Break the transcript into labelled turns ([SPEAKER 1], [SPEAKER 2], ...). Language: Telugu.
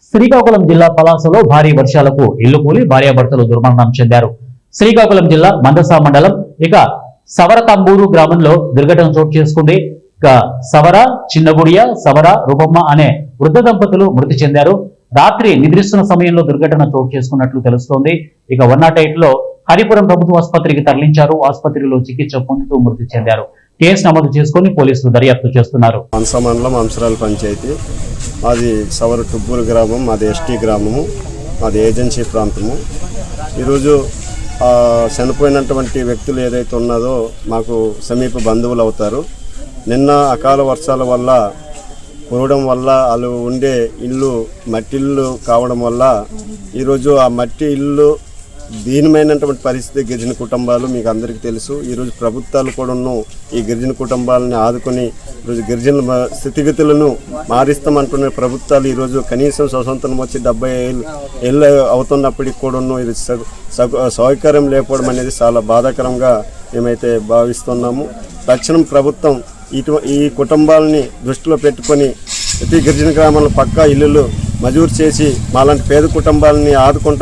[SPEAKER 1] శ్రీకాకుళం జిల్లా పలాసలో భారీ వర్షాలకు ఇల్లు కూలి భార్యాభర్తలు దుర్మరణం చెందారు. శ్రీకాకుళం జిల్లా మందస మండలం సవరతంబూరు గ్రామంలో దుర్ఘటన చోటు చేసుకుంది. సవర చిన్నగుడియ సవర రూపమ్మ అనే వృద్ధ దంపతులు మృతి చెందారు. రాత్రి నిద్రిస్తున్న సమయంలో దుర్ఘటన చోటు చేసుకున్నట్లు తెలుస్తోంది. 108 లో హరిపురం ప్రభుత్వ ఆసుపత్రికి తరలించారు. ఆసుపత్రిలో చికిత్స పొందుతూ మృతి చెందారు. కేసు నమోదు చేసుకుని పోలీసులు దర్యాప్తు చేస్తున్నారు.
[SPEAKER 2] మండలం అంసరాల పంచాయతీ, మాది సవర టుబ్బూరు గ్రామం, మాది ఎస్టీ గ్రామము, మాది ఏజెన్సీ ప్రాంతము. ఈరోజు చనిపోయినటువంటి వ్యక్తులు ఏదైతే ఉన్నదో మాకు సమీప బంధువులు అవుతారు. నిన్న అకాల వర్షాల వల్ల కురవడం వల్ల వాళ్ళు ఉండే ఇల్లు మట్టి ఇల్లు కావడం వల్ల ఈరోజు ఆ మట్టి ఇల్లు దీనమైనటువంటి పరిస్థితి గిరిజన కుటుంబాలు మీకు అందరికీ తెలుసు. ఈరోజు ప్రభుత్వాలు కూడాను ఈ గిరిజన కుటుంబాలని ఆదుకొని ఈరోజు గిరిజన స్థితిగతులను మారిస్తామంటున్న ప్రభుత్వాలు ఈరోజు కనీసం స్వతంత్రం వచ్చి 70 ఏళ్ళు అవుతున్నప్పటికి కూడాను ఇది సౌకర్యం లేకపోవడం అనేది చాలా బాధాకరంగా మేమైతే భావిస్తున్నాము. తక్షణం ప్రభుత్వం ఈ కుటుంబాలని దృష్టిలో పెట్టుకొని ప్రతి గిరిజన గ్రామాల్లో పక్కా ఇల్లులు మంజూరు చేసి మాలాంటి పేద కుటుంబాలని ఆదుకుంటారు.